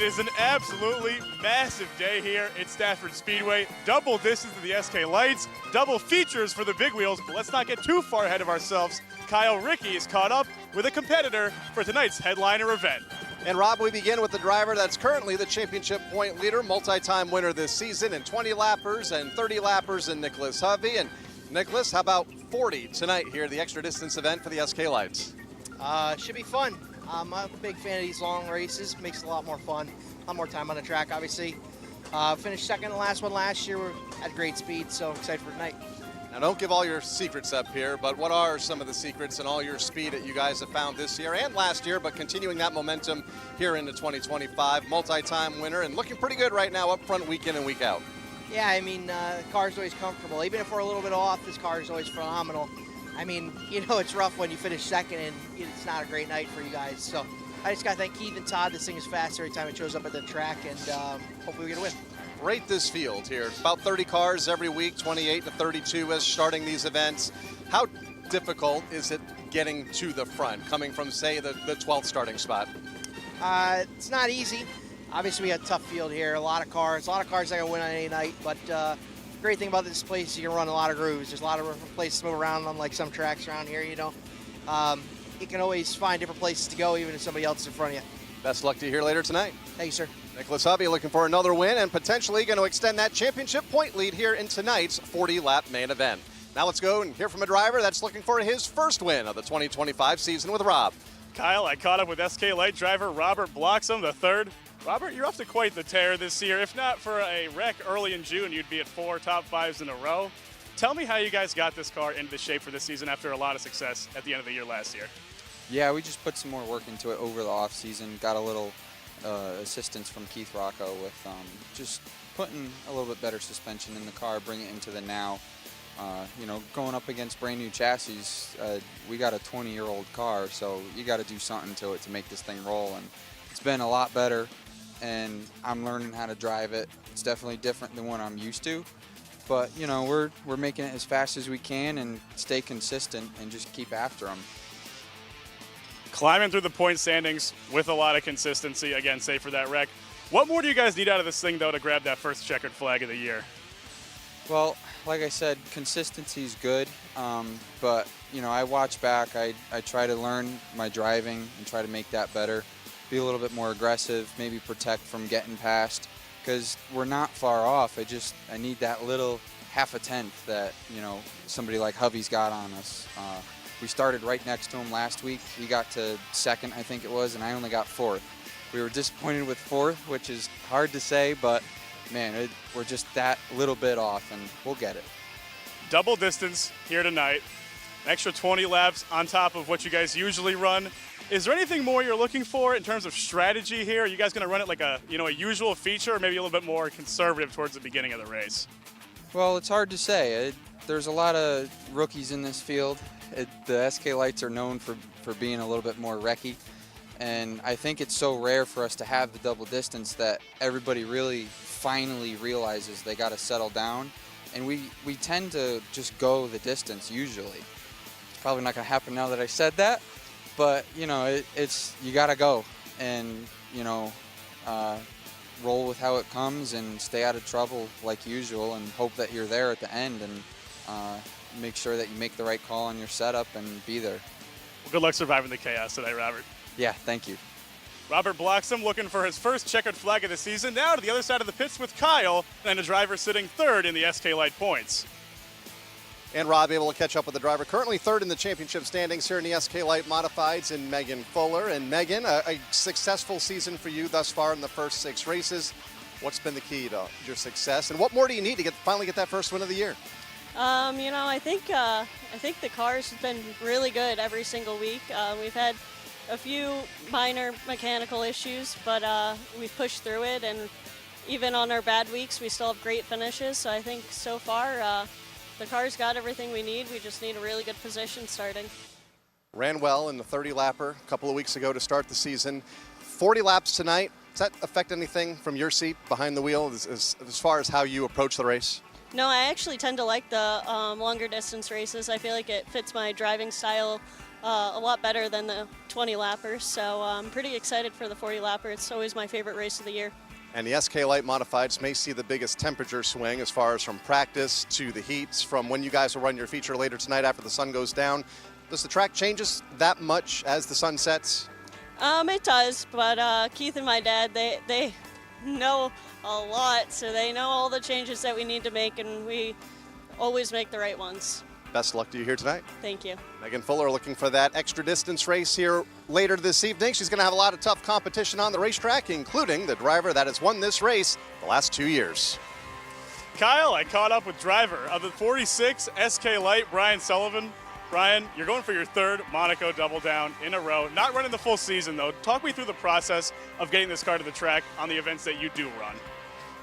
It is an absolutely massive day here at Stafford Speedway. Double distance to the SK Lights, double features for the big wheels, but let's not get too far ahead of ourselves. Kyle Rickey is caught up with a competitor for tonight's headliner event. And Rob, we begin with the driver that's currently the championship point leader, multi-time winner this season in 20 lappers and 30 lappers in Nicholas Hovey. And Nicholas, how about 40 tonight here at the extra distance event for the SK Lights? Should be fun. I'm a big fan of these long races. Makes it a lot more fun. A lot more time on the track, obviously. Finished second in the last one last year. We're at great speed, so excited for tonight. Now, don't give all your secrets up here, but what are some of the secrets and all your speed that you guys have found this year and last year, but continuing that momentum here into 2025? Multi-time winner and looking pretty good right now up front week in and week out. Yeah, I mean, the car's always comfortable. Even if we're a little bit off, this car is always phenomenal. I mean, you know, it's rough when you finish second and it's not a great night for you guys. So I just got to thank Keith and Todd. This thing is fast every time it shows up at the track, and hopefully we get a win. Rate this field here. About 30 cars every week, 28 to 32 as starting these events. How difficult is it getting to the front, coming from, say, the 12th starting spot? It's not easy. Obviously, we got a tough field here. A lot of cars that can win on any night. But great thing about this place is you can run a lot of grooves. There's a lot of places to move around, unlike some tracks around here, you know. You can always find different places to go, even if somebody else is in front of you. Best luck to you here later tonight. Thank you, sir. Nicholas Hovey looking for another win and potentially going to extend that championship point lead here in tonight's 40-lap main event. Now let's go and hear from a driver that's looking for his first win of the 2025 season with Rob. Kyle, I caught up with SK Light driver Robert Bloxom III. Robert, you're off to quite the tear this year. If not for a wreck early in June, you'd be at 4 top 5s in a row. Tell me how you guys got this car into shape for this season after a lot of success at the end of the year last year. Yeah, we just put some more work into it over the off season. Got a little assistance from Keith Rocco with just putting a little bit better suspension in the car, bring it into the now. You know, going up against brand new chassis, we got a 20-year-old car, so you got to do something to it to make this thing roll. And it's been a lot better, and I'm learning how to drive it. It's definitely different than what I'm used to, but you know, we're making it as fast as we can and stay consistent and just keep after them. Climbing through the point standings with a lot of consistency, again, save for that wreck. What more do you guys need out of this thing, though, to grab that first checkered flag of the year? Well, like I said, consistency is good, but you know, I watch back. I try to learn my driving and try to make that better. Be a little bit more aggressive, maybe protect from getting past, because we're not far off. I need that little half a tenth that, you know, somebody like Hovey's got on us. We started right next to him last week. He got to second, I think it was, and I only got fourth. We were disappointed with fourth, which is hard to say, but man, we're just that little bit off, and we'll get it. Double distance here tonight, an extra 20 laps on top of what you guys usually run. Is there anything more you're looking for in terms of strategy here? Are you guys going to run it like a usual feature, or maybe a little bit more conservative towards the beginning of the race? Well, it's hard to say. There's a lot of rookies in this field. The SK Lights are known for being a little bit more wrecky, and I think it's so rare for us to have the double distance that everybody really finally realizes they got to settle down, and we tend to just go the distance usually. It's probably not going to happen now that I said that, but you know, it's you got to go and, you know, roll with how it comes and stay out of trouble like usual and hope that you're there at the end and make sure that you make the right call on your setup and be there. Well, good luck surviving the chaos today, Robert. Yeah, thank you. Robert Bloxom looking for his first checkered flag of the season. Now to the other side of the pits with Kyle, and a driver sitting third in the SK Light points. And Rob able to catch up with the driver currently third in the championship standings here in the SK Light Modifieds in Megan Fuller. And Megan, a successful season for you thus far in the first 6 races. What's been the key to your success, and what more do you need to finally get that first win of the year? You know, I think the car's been really good every single week. We've had a few minor mechanical issues, but we've pushed through it, and even on our bad weeks, we still have great finishes. So I think so far, the car's got everything we need. We just need a really good position starting. Ran well in the 30-lapper a couple of weeks ago to start the season. 40 laps tonight. Does that affect anything from your seat behind the wheel as far as how you approach the race? No, I actually tend to like the longer distance races. I feel like it fits my driving style a lot better than the 20 lappers. So I'm pretty excited for the 40 lapper. It's always my favorite race of the year. And the SK Light Modifieds may see the biggest temperature swing as far as from practice to the heats, from when you guys will run your feature later tonight after the sun goes down. Does the track changes that much as the sun sets? It does, but Keith and my dad, they know a lot, so they know all the changes that we need to make, and we always make the right ones. Best luck to you here tonight. Thank you. Megan Fuller looking for that extra distance race here later this evening. She's going to have a lot of tough competition on the racetrack, including the driver that has won this race the last 2 years. Kyle, I caught up with driver of the 46 SK Light, Brian Sullivan. Brian, you're going for your third Monaco double down in a row. Not running the full season, though. Talk me through the process of getting this car to the track on the events that you do run.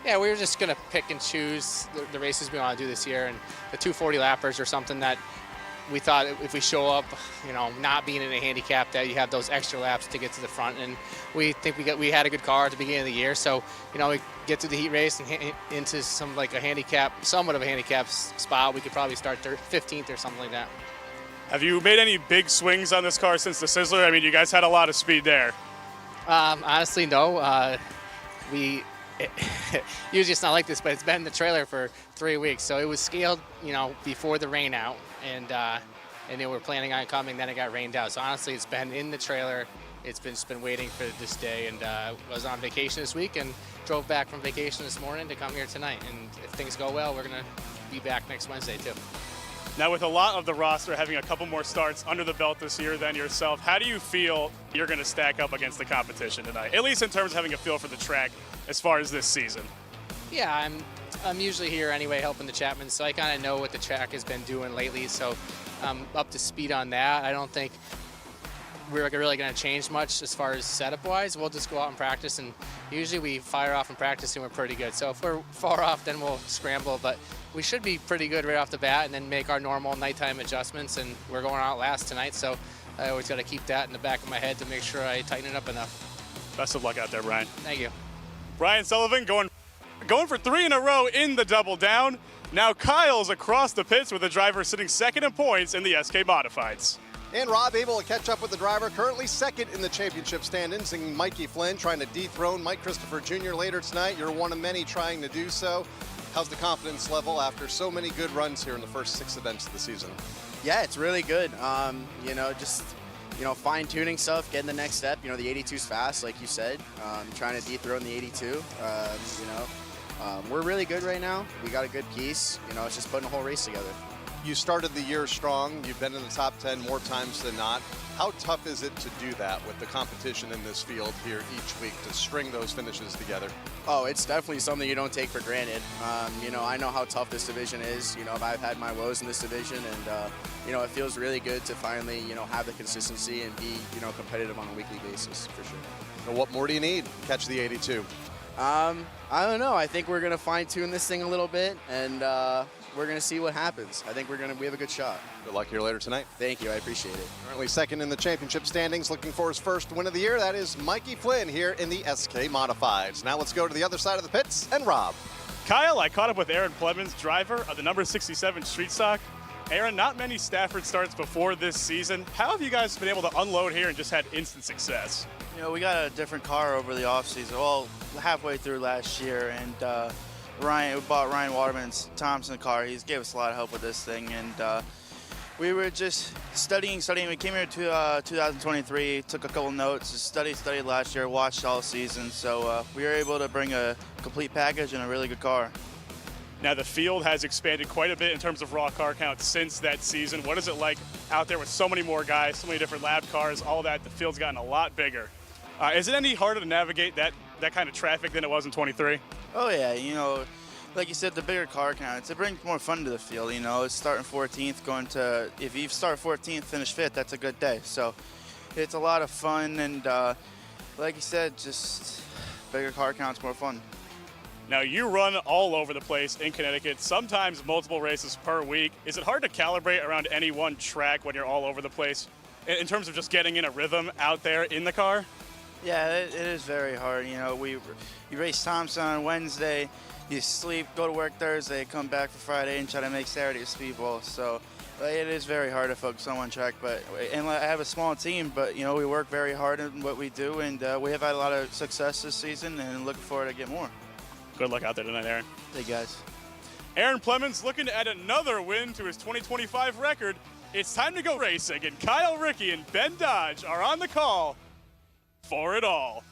Yeah, we were just going to pick and choose the races we want to do this year, and the 240 lappers are something that we thought if we show up, not being in a handicap, that you have those extra laps to get to the front. And we think we had a good car at the beginning of the year, so we get through the heat race and into somewhat of a handicap spot. We could probably start 15th or something like that. Have you made any big swings on this car since the Sizzler? I mean, you guys had a lot of speed there. Honestly, no. Usually it's not like this, but it's been in the trailer for 3 weeks. So it was scaled, before the rain out, and they were planning on coming. Then it got rained out. So honestly, it's been in the trailer. It's been waiting for this day, and was on vacation this week and drove back from vacation this morning to come here tonight. And if things go well, we're gonna be back next Wednesday too. Now, with a lot of the roster having a couple more starts under the belt this year than yourself, how do you feel you're going to stack up against the competition tonight, at least in terms of having a feel for the track as far as this season? Yeah, I'm usually here anyway helping the Chapmans, so I kind of know what the track has been doing lately, so I'm up to speed on that. I don't think we're really going to change much as far as setup-wise. We'll just go out and practice, and usually we fire off and practice and we're pretty good. So if we're far off, then we'll scramble, but we should be pretty good right off the bat and then make our normal nighttime adjustments, and we're going out last tonight, so I always got to keep that in the back of my head to make sure I tighten it up enough. Best of luck out there, Brian. Thank you. Brian Sullivan going for 3 in a row in the double down. Now Kyle's across the pits with the driver sitting second in points in the SK Modifieds. And Rob able to catch up with the driver, currently second in the championship standings, and Mikey Flynn trying to dethrone Mike Christopher Jr. later tonight. You're one of many trying to do so. How's the confidence level after so many good runs here in the first 6 events of the season? Yeah, it's really good. Just fine-tuning stuff, getting the next step. The 82's fast, like you said. Trying to dethrone the 82. We're really good right now. We got a good piece. It's just putting a whole race together. You started the year strong. You've been in the top 10 more times than not. How tough is it to do that with the competition in this field here each week, to string those finishes together? Oh, it's definitely something you don't take for granted. I know how tough this division is. I've had my woes in this division, and it feels really good to finally, have the consistency and be, competitive on a weekly basis for sure. So what more do you need to catch the 82? I don't know. I think we're gonna fine-tune this thing a little bit, and we're gonna see what happens. I think we have a good shot. Good luck here later tonight. Thank you. I appreciate it. Currently second in the championship standings, looking for his first win of the year. That is Mikey Flynn here in the SK Modifieds. Now let's go to the other side of the pits and Rob. Kyle, I caught up with Aaron Plebins, driver of the number 67 Street Stock. Aaron, not many Stafford starts before this season. How have you guys been able to unload here and just had instant success? We got a different car over the offseason, well, halfway through last year, and we bought Ryan Waterman's Thompson car. He gave us a lot of help with this thing, and we were just studying. We came here to 2023, took a couple notes, studied last year, watched all season, so we were able to bring a complete package and a really good car. Now the field has expanded quite a bit in terms of raw car count since that season. What is it like out there with so many more guys, so many different lab cars, all that? The field's gotten a lot bigger. Is it any harder to navigate that kind of traffic than it was in 23? Oh yeah, like you said, the bigger car counts, it brings more fun to the field. It's starting 14th, if you start 14th, finish 5th, that's a good day. So it's a lot of fun, and like you said, just bigger car counts, more fun. Now you run all over the place in Connecticut, sometimes multiple races per week. Is it hard to calibrate around any one track when you're all over the place in terms of just getting in a rhythm out there in the car? Yeah, it is very hard. You know, you race Thompson on Wednesday, you sleep, go to work Thursday, come back for Friday, and try to make Saturday a speedball. So it is very hard to focus on one track. And I have a small team, but you know, we work very hard in what we do, and we have had a lot of success this season, and looking forward to get more. Good luck out there tonight, Aaron. Hey guys. Aaron Plebins looking to add another win to his 2025 record. It's time to go racing, and Kyle Rickey and Ben Dodge are on the call for it all.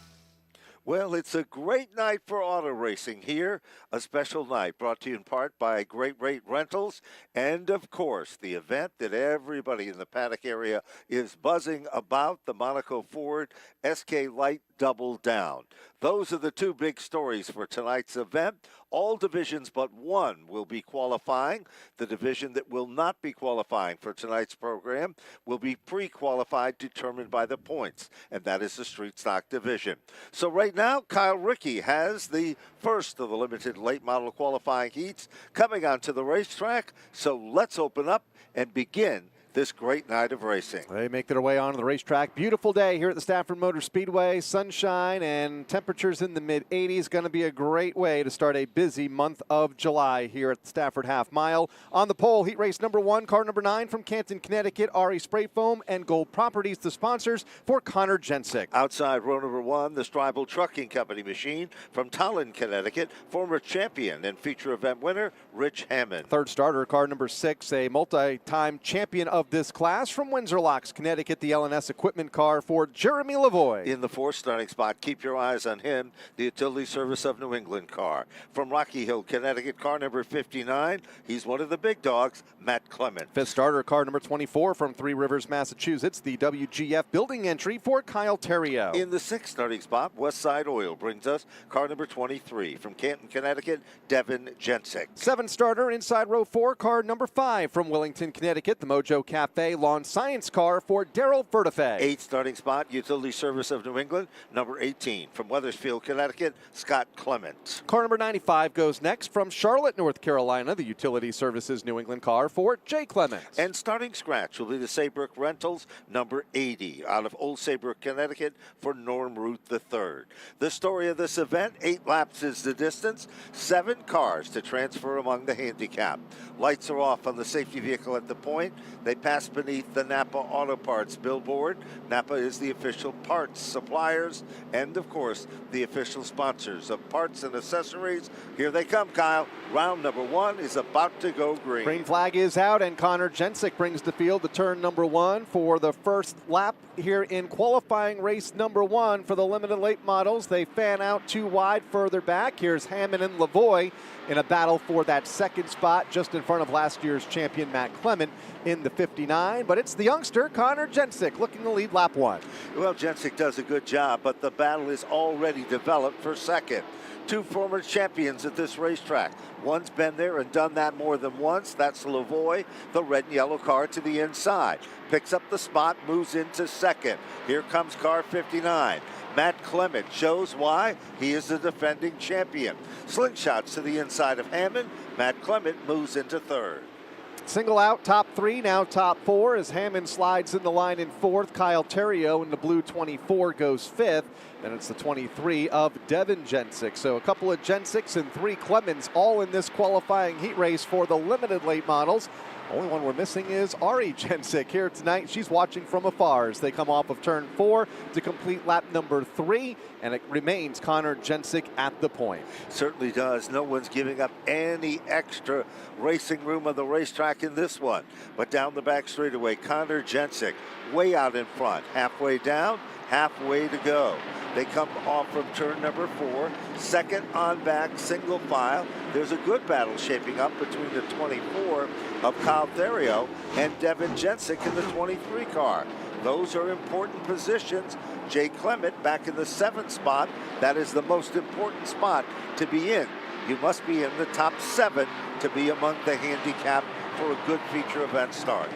Well, it's a great night for auto racing here. A special night brought to you in part by Great Rate Rentals and, of course, the event that everybody in the paddock area is buzzing about, the Monaco Ford SK Light Double Down. Those are the two big stories for tonight's event. All divisions but one will be qualifying. The division that will not be qualifying for tonight's program will be pre-qualified, determined by the points, and that is the street stock division. So right now, Kyle Rickey has the first of the limited late model qualifying heats coming onto the racetrack. So let's open up and begin this great night of racing. They make their way onto the racetrack. Beautiful day here at the Stafford Motor Speedway. Sunshine and temperatures in the mid-80s. Going to be a great way to start a busy month of July here at the Stafford Half Mile. On the pole, heat race number 1, car number 9 from Canton, Connecticut. RE Spray Foam and Gold Properties, the sponsors for Connor Jensick. Outside row number 1, the Stribel Trucking Company machine from Tallinn, Connecticut. Former champion and feature event winner, Rich Hammond. Third starter, car number 6, a multi-time champion of this class from Windsor Locks, Connecticut, the LNS equipment car for Jeremy Lavoie. In the 4th starting spot, keep your eyes on him, the Utility Service of New England car. From Rocky Hill, Connecticut, car number 59, he's one of the big dogs, Matt Clement. 5th starter, car number 24 from Three Rivers, Massachusetts, the WGF building entry for Kyle Terrio. In the 6th starting spot, Westside Oil brings us car number 23 from Canton, Connecticut, Devin Jensick. 7th starter, inside row 4, car number 5 from Wellington, Connecticut, the Mojo Cafe Lawn Science car for Daryl Furtife. 8th starting spot, Utility Service of New England, number 18 from Weathersfield, Connecticut, Scott Clement. Car number 95 goes next from Charlotte, North Carolina, the Utility Services New England car for Jay Clement. And starting scratch will be the Saybrook Rentals, number 80, out of Old Saybrook, Connecticut, for Norm Root III. The story of this event, 8 laps is the distance, 7 cars to transfer among the handicap. Lights are off on the safety vehicle at the point. They pass beneath the Napa Auto Parts billboard. Napa is the official parts suppliers and, of course, the official sponsors of parts and accessories. Here they come, Kyle. Round number 1 is about to go green. Green flag is out, and Connor Jensick brings the field to turn number 1 for the first lap here in qualifying race number 1 for the limited late models. They fan out too wide further back. Here's Hammond and Lavoie in a battle for that 2nd spot just in front of last year's champion Matt Clement in the 59. But it's the youngster Connor Jensick looking to lead lap 1. Well, Jensick does a good job, but the battle is already developed for 2nd. 2 former champions at this racetrack. One's been there and done that more than once. That's Lavoie, the red and yellow car to the inside. Picks up the spot, moves into 2nd. Here comes car 59. Matt Clement shows why he is the defending champion. Slingshots to the inside of Hammond. Matt Clement moves into 3rd. Single out, top 3, now top 4 as Hammond slides in the line in 4th. Kyle Terrio in the blue 24 goes 5th. And it's the 23 of Devin Jensick. So a couple of Jensicks and 3 Clemens all in this qualifying heat race for the limited late models. Only one we're missing is Ari Jensick here tonight. She's watching from afar as they come off of turn 4 to complete lap number 3, and it remains Connor Jensick at the point. Certainly does. No one's giving up any extra racing room on the racetrack in this one. But down the back straightaway, Connor Jensick way out in front, halfway down, halfway to go. They come off from turn number 4, 2nd on back, single file. There's a good battle shaping up between the 24 of Kyle Terrio and Devin Jensick in the 23 car. Those are important positions. Jay Clement back in the 7th spot. That is the most important spot to be in. You must be in the top 7 to be among the handicap for a good feature event start.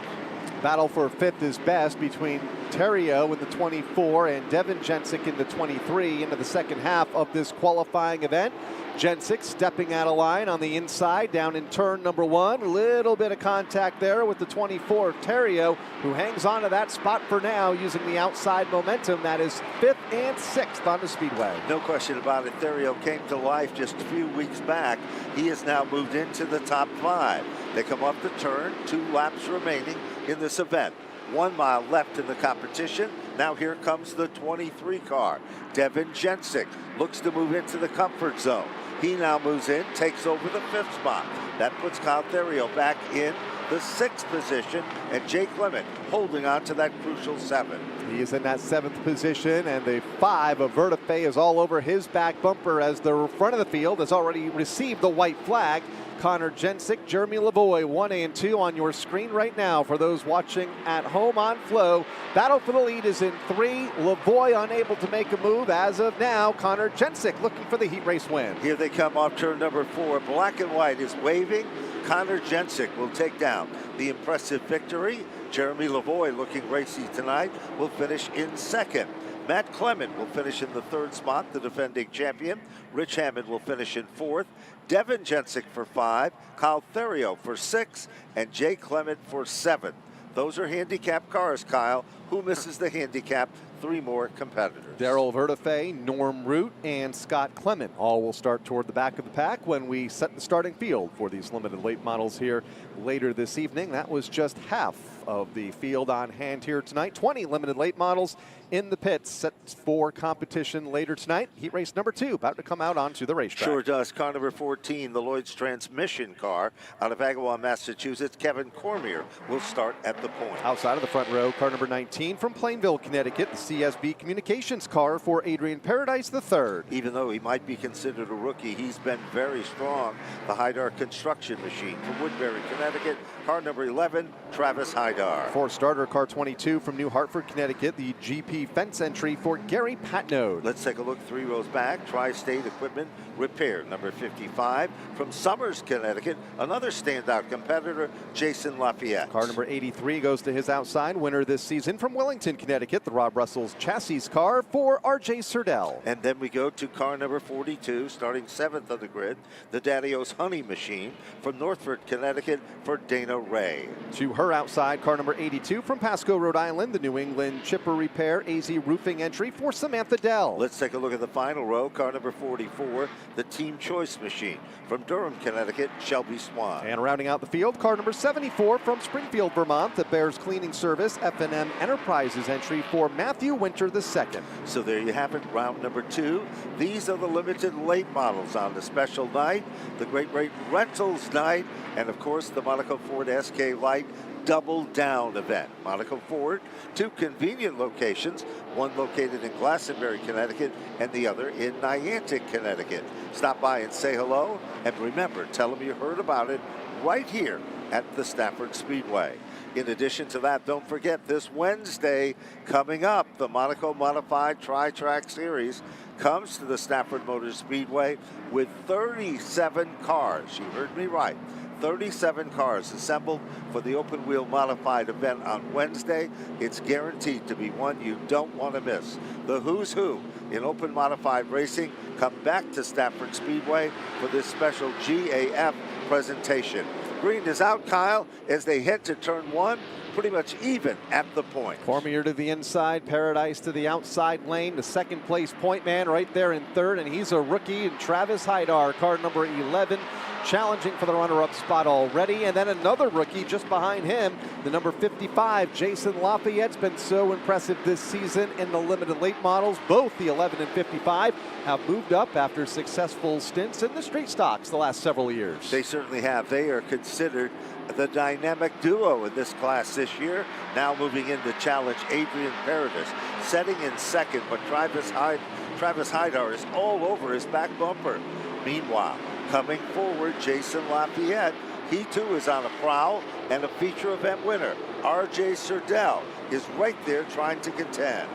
Battle for 5th is best between Terrio in the 24 and Devin Jensick in the 23 into the second half of this qualifying event. Jensic stepping out of line on the inside down in turn number 1. A little bit of contact there with the 24 Terrio, who hangs on to that spot for now using the outside momentum. That is 5th and 6th on the speedway. No question about it. Terrio came to life just a few weeks back. He has now moved into the top 5. They come up the turn, 2 laps remaining in this event. 1 mile left in the competition. Now here comes the 23 car. Devin Jensic looks to move into the comfort zone. He now moves in, takes over the 5th spot. That puts Kyle Terrio back in the 6th position, and Jake Clement holding on to that crucial 7. He is in that 7th position, and the 5 of Vertife is all over his back bumper as the front of the field has already received the white flag. Connor Jensic, Jeremy Lavoie, 1A and 2 on your screen right now for those watching at home on Flow. Battle for the lead is in 3. Lavoie unable to make a move as of now. Connor Jensic looking for the heat race win. Here they come off turn number 4. Black and white is waving. Connor Jensic will take down the impressive victory. Jeremy Lavoie, looking racy tonight, will finish in 2nd. Matt Clement will finish in the 3rd spot, the defending champion. Rich Hammond will finish in 4th. Devin Jensic for 5, Kyle Terrio for 6, and Jay Clement for 7. Those are handicap cars, Kyle. Who misses the handicap? 3 more competitors. Darrell Vertife, Norm Root, and Scott Clement all will start toward the back of the pack when we set the starting field for these limited late models here later this evening. That was just half of the field on hand here tonight. 20 limited late models in the pits set for competition later tonight. Heat race number 2 about to come out onto the racetrack. Sure does. Car number 14, the Lloyd's transmission car out of Agawam, Massachusetts. Kevin Cormier will start at the point. Outside of the front row, car number 19 from Plainville, Connecticut, the CSB Communications car for Adrian Paradise III. Even though he might be considered a rookie, he's been very strong. The Haidar construction machine from Woodbury, Connecticut. Car number 11, Travis Haidar. For starter, car 22 from New Hartford, Connecticut, the GP fence entry for Gary Patnode. Let's take a look 3 rows back. Tri-State Equipment Repair, number 55. From Somers, Connecticut, another standout competitor, Jason Lafayette. Car number 83 goes to his outside. Winner this season from Wellington, Connecticut, the Rob Russell's chassis car for RJ Surdell. And then we go to car number 42, starting 7th on the grid, the Daddy-O's Honey Machine from Northford, Connecticut for Dana Ray. To her outside, car number 82 from Pasco, Rhode Island, the New England Chipper Repair AZ Roofing entry for Samantha Dell. Let's take a look at the final row. Car number 44, the Team Choice Machine from Durham, Connecticut, Shelby Swan. And rounding out the field, car number 74 from Springfield, Vermont, the Bears Cleaning Service F&M Enterprises entry for Matthew Winter II. So there you have it, round number 2. These are the limited late models on the special night, the Great Rate Rentals night, and of course the Monaco Ford SK Light Double Down event. Monaco Ford, 2 convenient locations, one located in Glastonbury, Connecticut, and the other in Niantic, Connecticut. Stop by and say hello, and remember, tell them you heard about it right here at the Stafford Speedway. In addition to that, don't forget this Wednesday coming up, the Monaco Modified Tri-Track Series comes to the Stafford Motor Speedway with 37 cars. You heard me right. 37 cars assembled for the open wheel modified event on Wednesday. It's guaranteed to be one you don't want to miss. The who's who in open modified racing come back to Stafford Speedway for this special GAF presentation. Green is out, Kyle, as they head to turn 1, pretty much even at the point. Cormier to the inside, Paradise to the outside lane, the second place point man right there in 3rd, and he's a rookie, and Travis Haidar, car number 11, challenging for the runner-up spot already, and then another rookie just behind him, the number 55, Jason Lafayette's been so impressive this season in the limited late models. Both the 11 and 55 have moved up after successful stints in the street stocks the last several years. They certainly have. They are considered the dynamic duo in this class this year. Now moving in to challenge Adrian Paradis, setting in 2nd, but Travis Haidar is all over his back bumper. Meanwhile, coming forward, Jason Lafayette, he too is on a prowl, and a feature event winner, RJ Surdell, is right there trying to contend.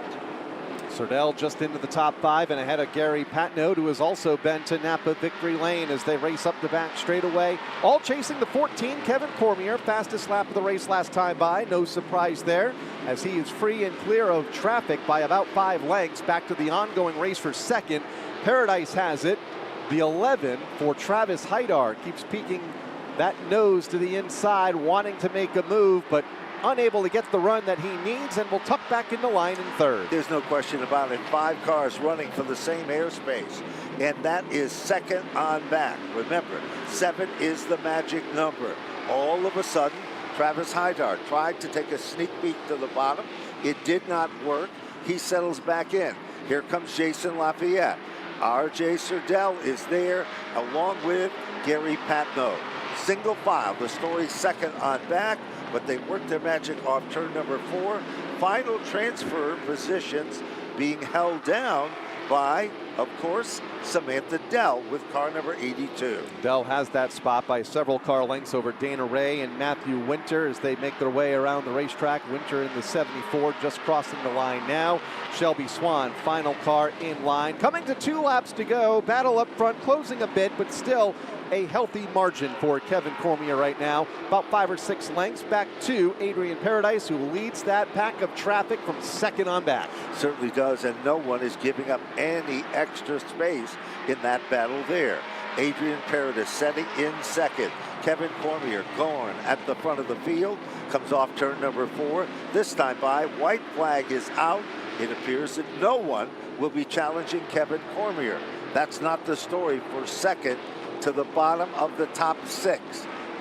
Surdell just into the top 5 and ahead of Gary Patnode, who has also been to Napa Victory Lane as they race up the back straightaway. All chasing the 14, Kevin Cormier, fastest lap of the race last time by. No surprise there, as he is free and clear of traffic by about 5 lengths back to the ongoing race for 2nd. Paradise has it. The 11 for Travis Haidar keeps peeking that nose to the inside, wanting to make a move, but unable to get the run that he needs, and will tuck back into line in third. There's no question about it. 5 cars running for the same airspace, and that is second on back. Remember, 7 is the magic number. All of a sudden, Travis Haidar tried to take a sneak peek to the bottom. It did not work. He settles back in. Here comes Jason Lafayette. R.J. Serdell is there, along with Gary Patno. Single file, the story second on back, but they worked their magic off turn number 4. Final transfer positions being held down by, of course, Samantha Dell with car number 82. Dell has that spot by several car lengths over Dana Ray and Matthew Winter as they make their way around the racetrack. Winter in the 74, just crossing the line now. Shelby Swan, final car in line. Coming to 2 laps to go. Battle up front, closing a bit, but still a healthy margin for Kevin Cormier right now. About 5 or 6 lengths back to Adrian Paradise, who leads that pack of traffic from second on back. Certainly does, and no one is giving up any extra space in that battle there. Adrian Paradise setting in second. Kevin Cormier going at the front of the field. Comes off turn number 4. This time by, white flag is out. It appears that no one will be challenging Kevin Cormier. That's not the story for second to the bottom of the top 6.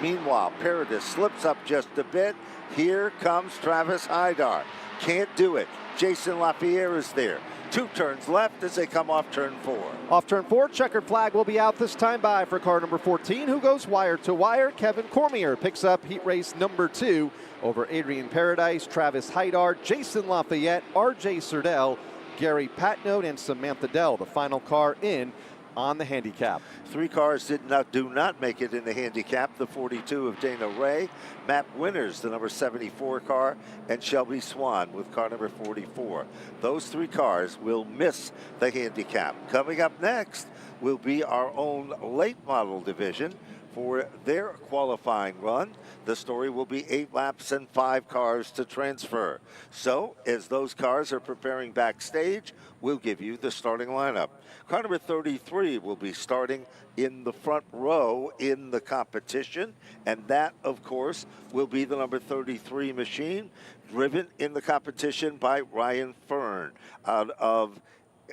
Meanwhile, Paradis slips up just a bit. Here comes Travis Haidar. Can't do it. Jason Lafayette is there. 2 turns left as they come off turn 4. Off turn 4, checkered flag will be out this time by for car number 14, who goes wire to wire. Kevin Cormier picks up heat race number 2 over Adrian Paradise, Travis Haidar, Jason Lafayette, R.J. Serdell, Gary Patnode, and Samantha Dell, the final car in on the handicap. 3 cars do not make it in the handicap. The 42 of Dana Ray, Matt Winters, the number 74 car, and Shelby Swan with car number 44. Those 3 cars will miss the handicap. Coming up next will be our own late model division for their qualifying run. The story will be 8 laps and 5 cars to transfer. So as those cars are preparing backstage, we'll give you the starting lineup. Car number 33 will be starting in the front row in the competition, and that, of course, will be the number 33 machine, driven in the competition by Ryan Fern out of,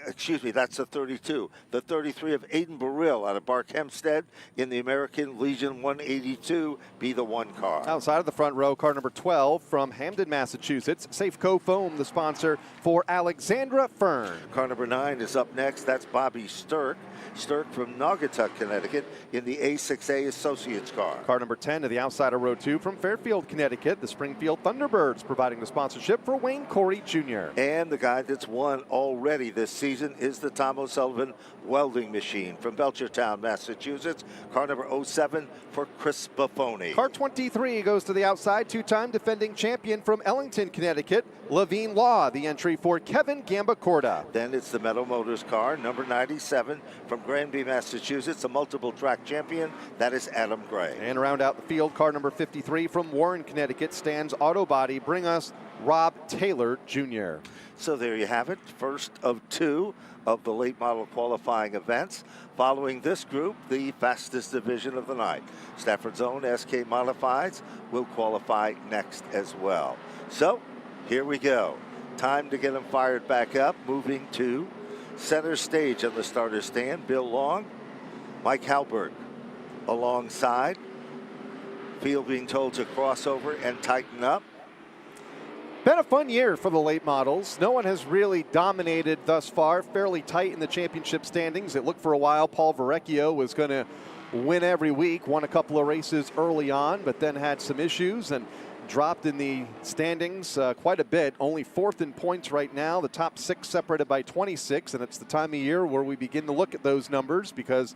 excuse me, that's the 32. The 33 of Aiden Burrill out of Bark Hempstead in the American Legion 182 be the 1 car. Outside of the front row, car number 12 from Hamden, Massachusetts. Safeco Foam, the sponsor for Alexandra Fern. Car number 9 is up next. That's Bobby Stirk. Stirk from Naugatuck, Connecticut in the A6A Associates car. Car number 10 to the outside of row 2 from Fairfield, Connecticut. The Springfield Thunderbirds providing the sponsorship for Wayne Corey Jr. And the guy that's won already this season is the Tom O'Sullivan welding machine from Belchertown, Massachusetts. Car number 07 for Chris Buffoni. Car 23 goes to the outside. 2-time defending champion from Ellington, Connecticut, Levine Law, the entry for Kevin Gambacorda. Then it's the Meadow Motors car, number 97 from Granby, Massachusetts, a multiple track champion. That is Adam Gray. And round out the field, car number 53 from Warren, Connecticut, Stands Auto Body. Bring us Rob Taylor Jr. So there you have it, first of 2 of the late model qualifying events. Following this group, the fastest division of the night. Stafford's own SK Modifieds will qualify next as well. So here we go. Time to get them fired back up. Moving to center stage on the starter stand. Bill Long, Mike Halberg alongside. Field being told to cross over and tighten up. Been a fun year for the late models. No one has really dominated thus far. Fairly tight in the championship standings. It looked for a while Paul Verrecchio was going to win every week. Won a couple of races early on, but then had some issues and dropped in the standings quite a bit. Only 4th in points right now. The top 6 separated by 26, and it's the time of year where we begin to look at those numbers because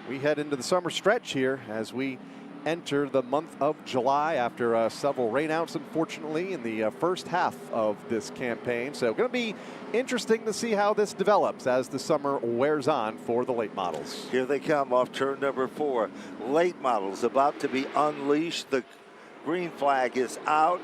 we head into the summer stretch here as we enter the month of July after several rainouts, unfortunately, in the first half of this campaign. So going to be interesting to see how this develops as the summer wears on for the late models. Here they come off turn number 4. Late models about to be unleashed. The green flag is out,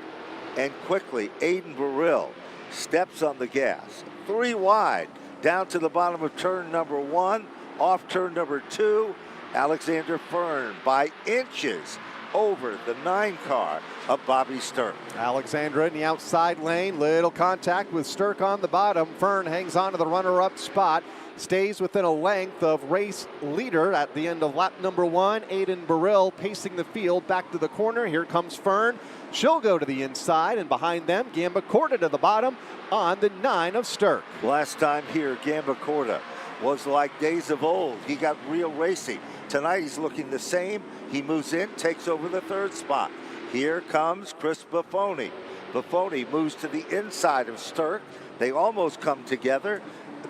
and quickly Aiden Burrill steps on the gas. 3 wide down to the bottom of turn number 1. Off turn number 2, Alexander Fern by inches over the 9 car of Bobby Sturck. Alexandra in the outside lane, little contact with Sturck on the bottom. Fern hangs on to the runner-up spot, stays within a length of race leader at the end of lap number 1. Aiden Burrill pacing the field back to the corner. Here comes Fern. She'll go to the inside, and behind them, Gamba Corda to the bottom on the 9 of Sturck. Last time here, Gamba Corda was like days of old. He got real racy. Tonight he's looking the same. He moves in, takes over the 3rd spot. Here comes Chris Buffoni. Buffoni moves to the inside of Sturck. They almost come together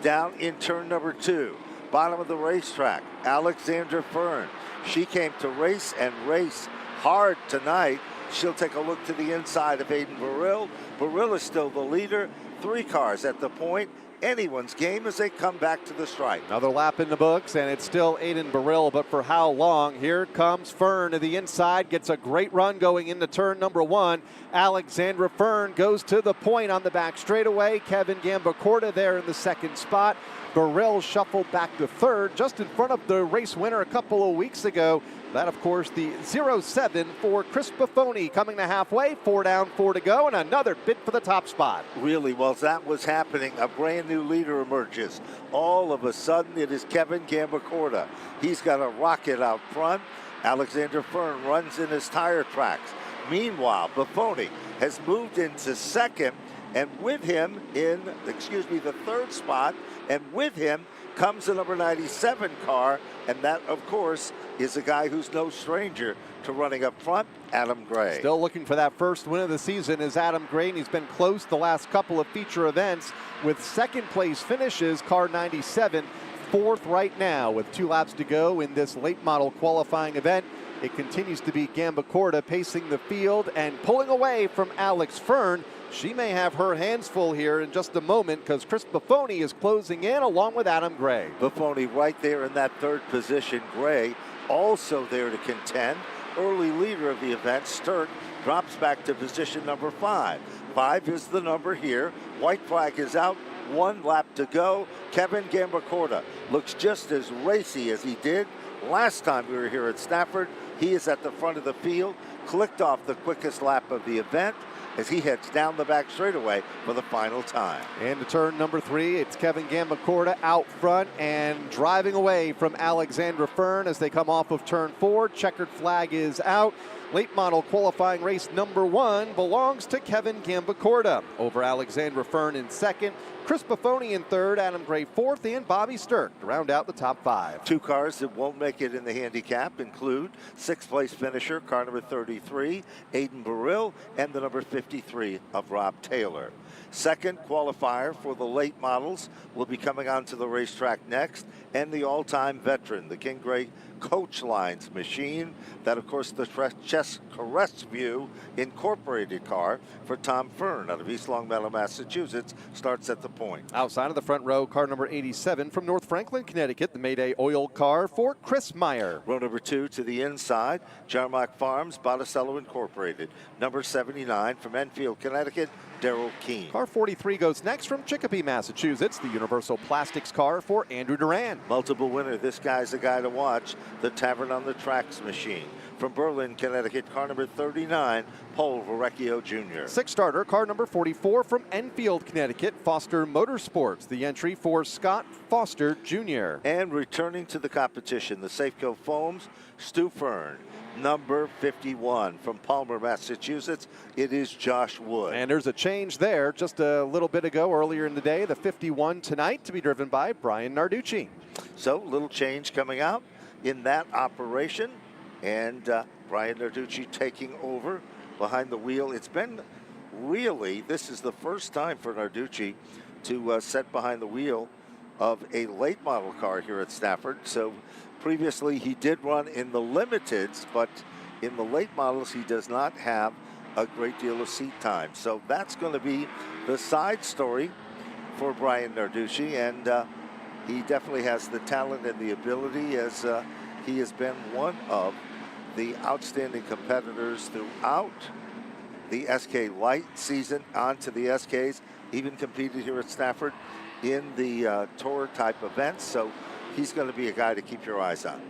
down in turn number 2. Bottom of the racetrack, Alexandra Fern. She came to race and race hard tonight. She'll take a look to the inside of Aiden Burrill. Burrill is still the leader. 3 cars at the point. Anyone's game as they come back to the stripe. Another lap in the books, and it's still Aiden Burrill, but for how long? Here comes Fern to the inside, gets a great run going into turn number 1. Alexandra Fern goes to the point on the back straightaway. Kevin Gamba Corda there in the 2nd spot. Burrill shuffled back to 3rd, just in front of the race winner a couple of weeks ago. That, of course, the 0-7 for Chris Buffoni coming to halfway. 4 down, 4 to go, and another bid for the top spot. Really, while that was happening, a brand new leader emerges. All of a sudden, it is Kevin Gamba Corda. He's got a rocket out front. Alexander Fern runs in his tire tracks. Meanwhile, Buffoni has moved into 2nd, and with him in, the 3rd spot, and with him comes the number 97 car, and that, of course, is a guy who's no stranger to running up front, Adam Gray. Still looking for that first win of the season is Adam Gray, and he's been close the last couple of feature events with 2nd place finishes. Car 97, 4th right now with 2 laps to go in this late model qualifying event. It continues to be Gamba Corda pacing the field and pulling away from Alex Fern. She may have her hands full here in just a moment because Chris Buffoni is closing in along with Adam Gray. Buffoni right there in that 3rd position. Gray also there to contend. Early leader of the event, Sturck, drops back to position number 5. 5 is the number here. White flag is out. 1 lap to go. Kevin Gamba Corda looks just as racy as he did last time we were here at Stafford. He is at the front of the field, clicked off the quickest lap of the event as he heads down the back straightaway for the final time. And to turn number 3, it's Kevin Gamba Corda out front and driving away from Alexandra Fern as they come off of turn 4. Checkered flag is out. Late model qualifying race number 1 belongs to Kevin Gamba Corda. Over Alexandra Fern in 2nd, Chris Buffoni in 3rd, Adam Gray 4th, and Bobby Sturck to round out the top 5. 2 cars that won't make it in the handicap include 6th place finisher, car number 33, Aiden Burrill, and the number 53 of Rob Taylor. 2nd qualifier for the late models will be coming onto the racetrack next, and the all-time veteran, the King Gray Coach Lines machine. That, of course, the Crestview Incorporated car for Tom Fern out of East Longmeadow, Massachusetts, starts at the point. Outside of the front row, car number 87 from North Franklin, Connecticut, the Mayday Oil car for Chris Meyer. Row number 2 to the inside, Jarmark Farms, Botticello Incorporated. Number 79 from Enfield, Connecticut, Darrell Keene. Car 43 goes next from Chicopee, Massachusetts, the Universal Plastics car for Andrew Duran. Multiple winner, this guy's the guy to watch, the Tavern on the Tracks machine. From Berlin, Connecticut, car number 39, Paul Verrecchio Jr. 6th starter, car number 44 from Enfield, Connecticut, Foster Motorsports, the entry for Scott Foster Jr. And returning to the competition, the Safeco Foams, Stu Fern. Number 51 from Palmer, Massachusetts, it is Josh Wood. And there's a change there just a little bit ago, earlier in the day. The 51 tonight to be driven by Brian Narducci. So, little change coming out in that operation. And Brian Narducci taking over behind the wheel. It's been really, this is the first time for Narducci to set behind the wheel of a late model car here at Stafford. So previously he did run in the limiteds, but in the late models he does not have a great deal of seat time. So that's going to be the side story for Brian Narducci, and he definitely has the talent and the ability, as he has been one of the outstanding competitors throughout the SK Light season onto the SKs, even competed here at Stafford in the tour type events. So he's going to be a guy to keep your eyes on.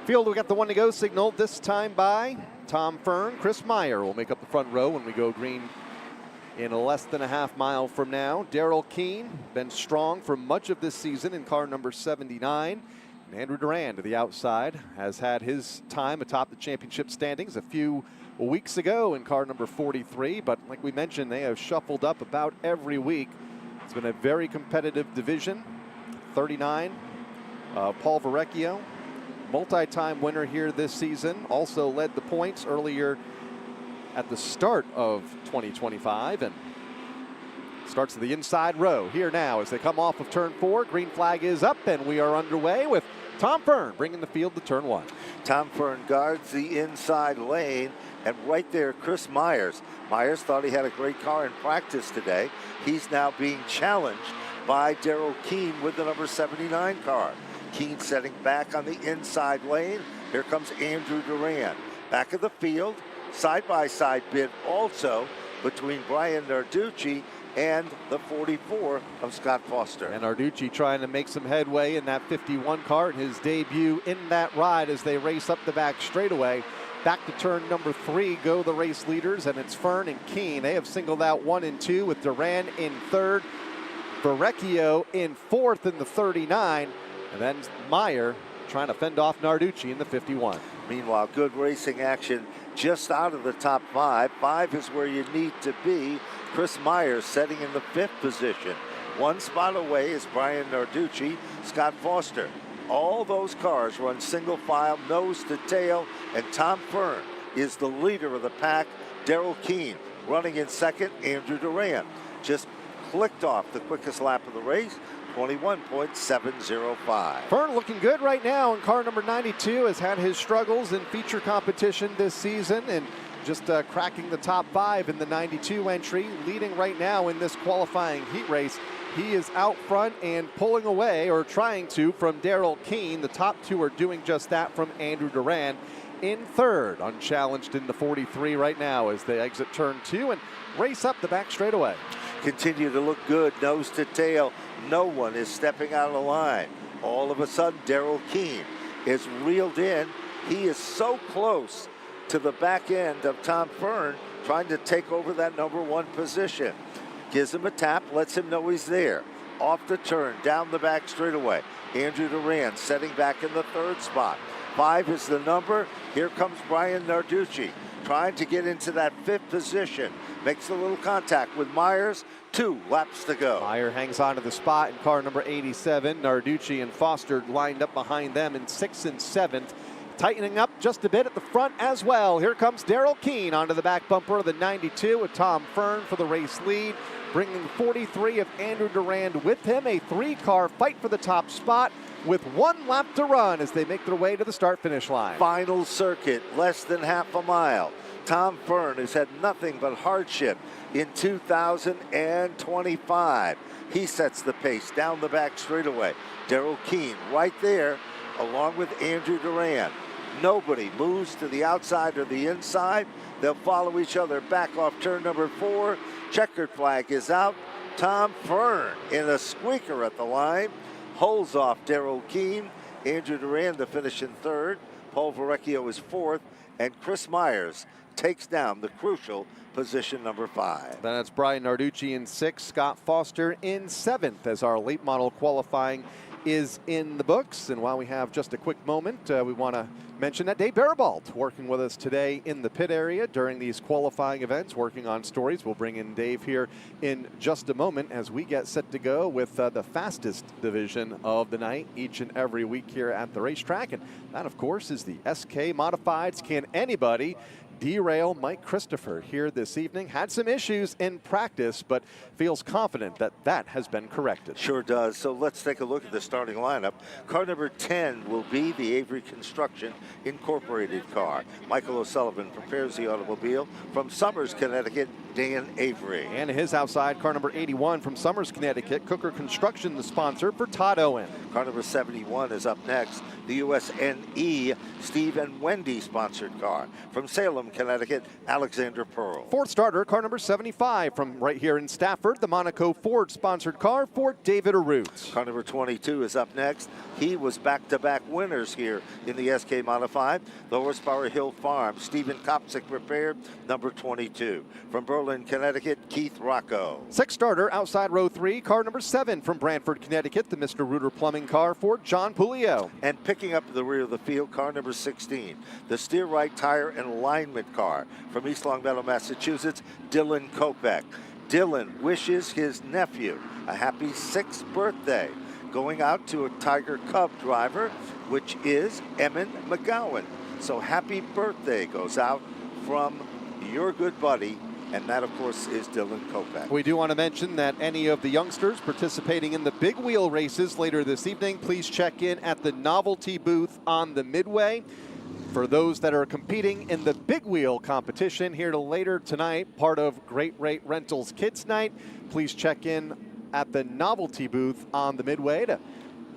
Field, we got the 1 to go signal, this time by Tom Fern. Chris Meyer will make up the front row when we go green in less than a half mile from now. Daryl Keene, been strong for much of this season in car number 79. And Andrew Durand to the outside has had his time atop the championship standings a few weeks ago in car number 43. But like we mentioned, they have shuffled up about every week. It's been a very competitive division. 39, Paul Verrecchio, multi-time winner here this season, also led the points earlier at the start of 2025 and starts to the inside row here now as they come off of turn 4. Green flag is up and we are underway with Tom Fern bringing the field to turn 1. Tom Fern guards the inside lane, and right there, Chris Myers. Myers thought he had a great car in practice today. He's now being challenged by Daryl Keene with the number 79 car. Keene setting back on the inside lane. Here comes Andrew Durand. Back of the field, side-by-side bid also between Brian Narducci and the 44 of Scott Foster. And Narducci trying to make some headway in that 51 car in his debut in that ride as they race up the back straightaway. Back to turn number 3 go the race leaders, and it's Fern and Keene. They have singled out 1 and 2 with Durand in 3rd, Verrecchio in 4th in the 39, and then Meyer trying to fend off Narducci in the 51. Meanwhile, good racing action just out of the top 5. 5 is where you need to be. Chris Myers setting in the 5th position. 1 spot away is Brian Narducci, Scott Foster. All those cars run single file, nose to tail, and Tom Fern is the leader of the pack. Daryl Keene running in 2nd, Andrew Durand just clicked off the quickest lap of the race, 21.705. Fern looking good right now, and car number 92 has had his struggles in feature competition this season and just cracking the top 5 in the 92 entry, leading right now in this qualifying heat race. He is out front and pulling away, or trying to, from Daryl Keene. The top 2 are doing just that from Andrew Durand in 3rd, unchallenged in the 43 right now as they exit turn 2 and race up the back straightaway. Continue to look good, nose to tail. No one is stepping out of the line. All of a sudden, Daryl Keene is reeled in. He is so close to the back end of Tom Fern, trying to take over that number 1 position. Gives him a tap, lets him know he's there. Off the turn, down the back straightaway. Andrew Durand setting back in the 3rd spot. 5 is the number. Here comes Brian Narducci, trying to get into that 5th position. Makes a little contact with Myers. 2 laps to go. Meyer hangs on to the spot in car number 87. Narducci and Foster lined up behind them in 6th and 7th. Tightening up just a bit at the front as well. Here comes Daryl Keene onto the back bumper of the 92 with Tom Fern for the race lead, bringing 43 of Andrew Durand with him. A 3-car fight for the top spot with 1 lap to run as they make their way to the start-finish line. Final circuit, less than half a mile. Tom Fern has had nothing but hardship in 2025. He sets the pace down the back straightaway. Daryl Keene right there, along with Andrew Durand. Nobody moves to the outside or the inside. They'll follow each other back off turn number 4. Checkered flag is out. Tom Fern in a squeaker at the line holds off Daryl Keene. Andrew Durand to finish in 3rd. Paul Verrecchio is 4th. And Chris Myers takes down the crucial position number 5. Then it's Brian Narducci in 6th, Scott Foster in 7th as our late model qualifying is in the books. And while we have just a quick moment, we want to mention that Dave Barabalt working with us today in the pit area during these qualifying events, working on stories. We'll bring in Dave here in just a moment as we get set to go with the fastest division of the night each and every week here at the racetrack. And that, of course, is the SK Modifieds. Can anybody derail Mike Christopher here this evening? Had some issues in practice, but feels confident that that has been corrected. Sure does. So let's take a look at the starting lineup. Car number 10 will be the Avery Construction Incorporated car. Michael O'Sullivan prepares the automobile. From Somers, Connecticut, Dan Avery. And his outside, car number 81 from Somers, Connecticut, Cooker Construction, the sponsor for Todd Owen. Car number 71 is up next. The USNE Steve and Wendy sponsored car. From Salem, Connecticut, Alexander Pearl. Fourth starter, car number 75 from right here in Stafford, the Monaco Ford-sponsored car for David Arute. Car number 22 is up next. He was back-to-back winners here in the SK Modified. The Horsepower Hill Farm, Stephen Kopsick prepared, number 22. From Berlin, Connecticut, Keith Rocco. Sixth starter, outside row 3, car number 7 from Brantford, Connecticut, the Mr. Reuter Plumbing car for John Pulio. And picking up the rear of the field, car number 16, the Steer Right Tire and Alignment car from East Longmeadow, Massachusetts, Dylan Kopech. Dylan wishes his nephew a happy 6th birthday, going out to a Tiger Cub driver, which is Emin McGowan. So happy birthday goes out from your good buddy, and that, of course, is Dylan Kopech. We do want to mention that any of the youngsters participating in the big wheel races later this evening, please check in at the novelty booth on the Midway. For those that are competing in the big wheel competition here later tonight, part of Great Rate Rentals Kids Night, please check in at the novelty booth on the Midway to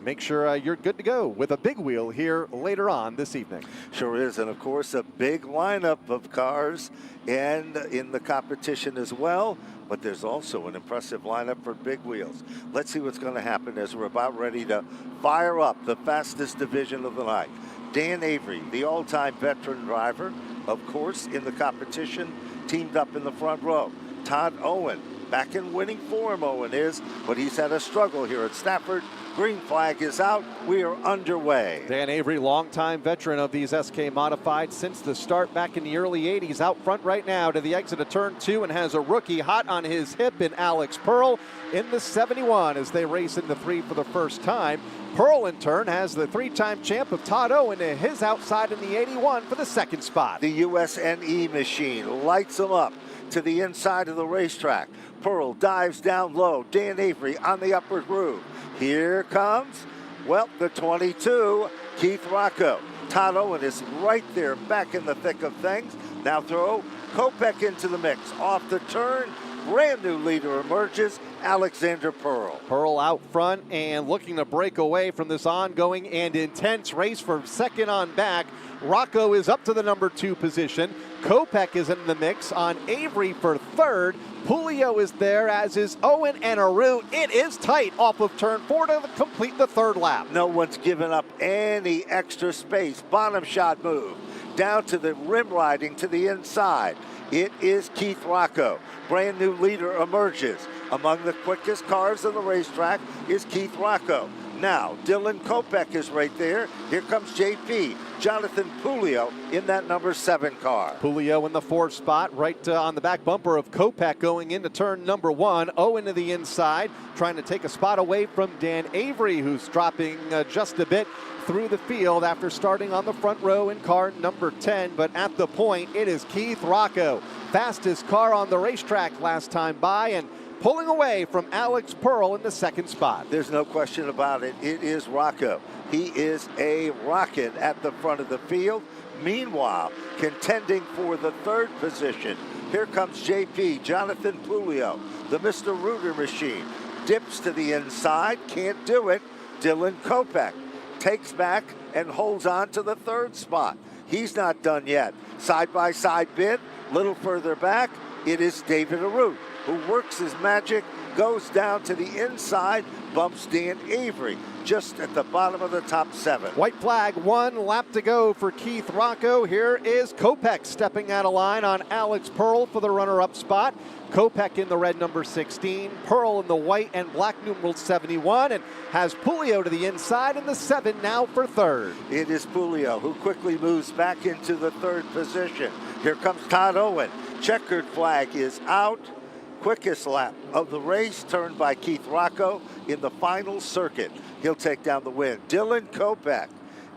make sure you're good to go with a big wheel here later on this evening. Sure is, and of course a big lineup of cars and in the competition as well, but there's also an impressive lineup for big wheels. Let's see what's going to happen as we're about ready to fire up the fastest division of the night. Dan Avery, the all-time veteran driver, of course, in the competition, teamed up in the front row. Todd Owen, back in winning form, Owen is, but he's had a struggle here at Stafford. Green flag is out. We are underway. Dan Avery, longtime veteran of these SK Modified since the start back in the early 80s. Out front right now to the exit of turn 2 and has a rookie hot on his hip in Alex Pearl in the 71 as they race into 3 for the first time. Pearl, in turn, has the 3-time champ of Todd Owen to his outside in the 81 for the second spot. The USNE machine lights them up to the inside of the racetrack. Pearl dives down low. Dan Avery on the upper groove. Here comes, well, the 22, Keith Rocco. Todd Owen is right there back in the thick of things. Now throw Kopech into the mix. Off the turn, brand new leader emerges, Alexander Pearl. Pearl out front and looking to break away from this ongoing and intense race for second on back. Rocco is up to the number 2 position. Kopech is in the mix on Avery for third. Pulio is there, as is Owen and Arute. It is tight off of turn 4 to complete the third lap. No one's given up any extra space. Bottom shot move. Down to the rim riding to the inside. It is Keith Rocco. Brand new leader emerges. Among the quickest cars on the racetrack is Keith Rocco. Now, Dylan Kopech is right there. Here comes JP, Jonathan Pulio in that number 7 car. Pulio in the 4th spot, right on the back bumper of Kopech going into turn number 1. Owen to the inside, trying to take a spot away from Dan Avery, who's dropping just a bit through the field after starting on the front row in car number 10. But at the point, it is Keith Rocco. Fastest car on the racetrack last time by, and pulling away from Alex Pearl in the 2nd spot. There's no question about it. It is Rocco. He is a rocket at the front of the field. Meanwhile, contending for the 3rd position, here comes JP, Jonathan Pulio, the Mr. Reuter machine. Dips to the inside, can't do it. Dylan Kopech takes back and holds on to the 3rd spot. He's not done yet. Side-by-side bid, little further back, it is David Arute, who works his magic, goes down to the inside, bumps Dan Avery just at the bottom of the top 7. White flag, 1 lap to go for Keith Rocco. Here is Kopech stepping out of line on Alex Pearl for the runner-up spot. Kopech in the red number 16, Pearl in the white and black numeral 71, and has Pulio to the inside in the 7 now for 3rd. It is Pulio who quickly moves back into the 3rd position. Here comes Todd Owen. Checkered flag is out. Quickest lap of the race turned by Keith Rocco in the final circuit. He'll take down the win. Dylan Kopech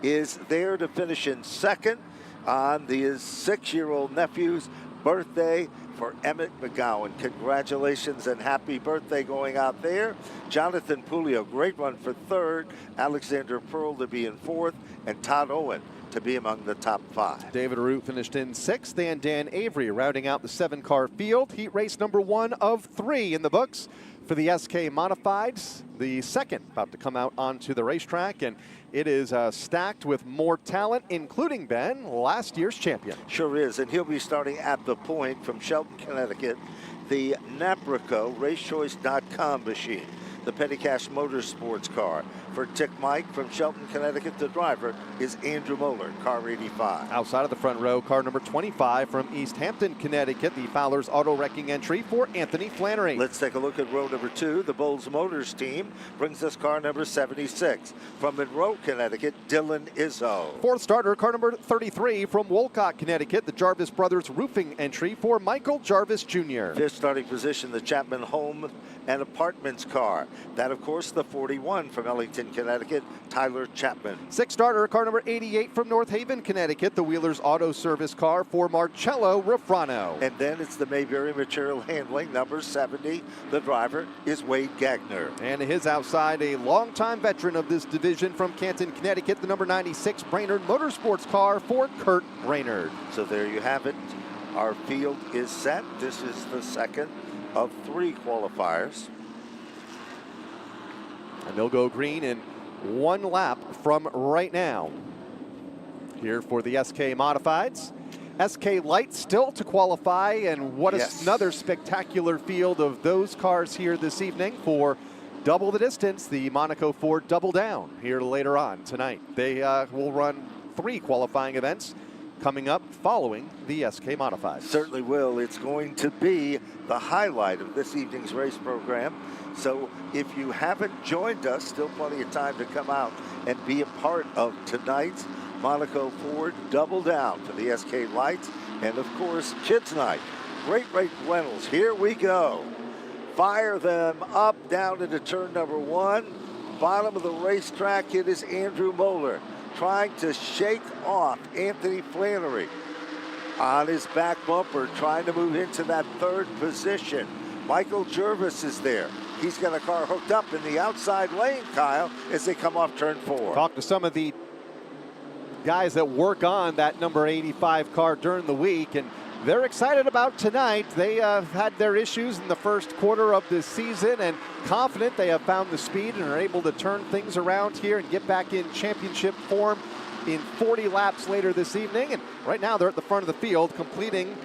is there to finish in 2nd on his 6-year-old nephew's birthday for Emmett McGowan. Congratulations and happy birthday going out there. Jonathan Pulio, great run for 3rd. Alexander Pearl to be in 4th, and Todd Owen to be among the top 5. David Arute finished in 6th, and Dan Avery rounding out the 7-car field. Heat race number 1 of 3 in the books. for the SK Modifieds, the second about to come out onto the racetrack, and it is stacked with more talent, including Ben, last year's champion. Sure is, and he'll be starting at the point from Shelton, Connecticut, the Naprico RaceChoice.com machine, the Petty Cash Motorsports car. For Tick Mike from Shelton, Connecticut, the driver is Andrew Moeller, car 85. Outside of the front row, car number 25 from East Hampton, Connecticut, the Fowler's Auto Wrecking entry for Anthony Flannery. Let's take a look at row number 2. The Bowles Motors team brings us car number 76. From Monroe, Connecticut, Dylan Izzo. Fourth starter, car number 33 from Wolcott, Connecticut, the Jarvis Brothers Roofing entry for Michael Jarvis Jr. Fifth starting position, the Chapman Home and Apartments car. That, of course, the 41 from Ellington, Connecticut, Tyler Chapman. Sixth starter, car number 88 from North Haven, Connecticut, the Wheelers Auto Service car for Marcello Rafrano. And then it's the Mayberry Material Handling, number 70. The driver is Wade Gagner. And his outside, a longtime veteran of this division from Canton, Connecticut, the number 96 Brainerd Motorsports car for Kurt Brainerd. So there you have it. Our field is set. This is the second of 3 qualifiers. And they'll go green in 1 lap from right now. Here for the SK Modifieds. SK Light still to qualify, and what another spectacular field of those cars here this evening for double the distance, the Monaco Ford Double Down here later on tonight. They will run 3 qualifying events coming up following the SK Modifieds. Certainly will. It's going to be the highlight of this evening's race program. So if you haven't joined us, still plenty of time to come out and be a part of tonight's Monaco Ford Double Down for the SK Lights and, of course, Kids Night. Great Rate Rentals. Here we go. Fire them up down into turn number 1. Bottom of the racetrack, it is Andrew Moeller trying to shake off Anthony Flannery on his back bumper, trying to move into that 3rd position. Michael Jervis is there. He's got a car hooked up in the outside lane, Kyle, as they come off turn 4. Talk to some of the guys that work on that number 85 car during the week, and they're excited about tonight. They had their issues in the first quarter of this season and confident they have found the speed and are able to turn things around here and get back in championship form in 40 laps later this evening. And right now they're at the front of the field completing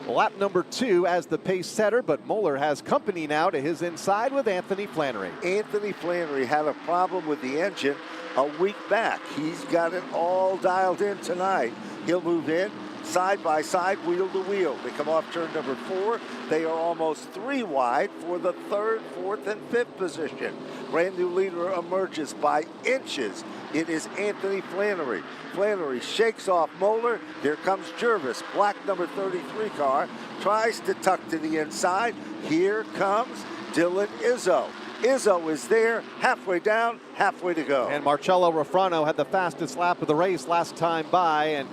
lap number 2 as the pace setter, but Moeller has company now to his inside with Anthony Flannery. Anthony Flannery had a problem with the engine a week back. He's got it all dialed in tonight. He'll move in side by side, wheel to wheel. They come off turn number 4. They are almost 3 wide for the 3rd, 4th, and 5th position. Brand new leader emerges by inches. It is Anthony Flannery. Flannery shakes off Moeller. Here comes Jervis, black number 33 car, tries to tuck to the inside. Here comes Dylan Izzo. Izzo is there, halfway down, halfway to go. And Marcello Rafrano had the fastest lap of the race last time by and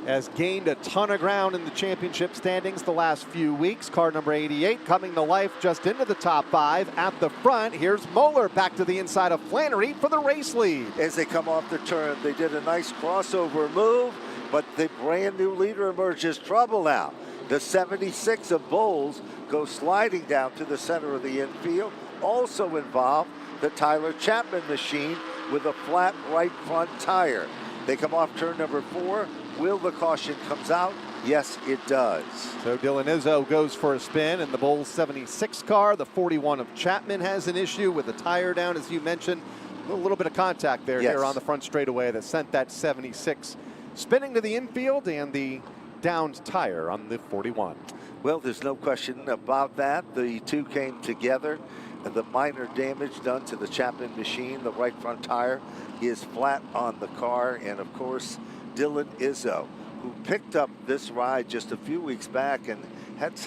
has gained a ton of ground in the championship standings the last few weeks. Car number 88 coming to life just into the top 5. At the front, here's Moeller back to the inside of Flannery for the race lead. As they come off the turn, they did a nice crossover move, but the brand new leader emerges trouble now. The 76 of Bowles goes sliding down to the center of the infield. Also involved the Tyler Chapman machine with a flat right front tire. They come off turn number 4. Will the caution comes out? Yes, it does. So Dylan Izzo goes for a spin, and the Bowles 76 car, the 41 of Chapman, has an issue with the tire down, as you mentioned. A little bit of contact there here on the front straightaway that sent that 76 spinning to the infield and the downed tire on the 41. Well, there's no question about that. The two came together. The minor damage done to the Chapman machine, the right front tire, is flat on the car. And, of course, Dylan Izzo, who picked up this ride just a few weeks back and had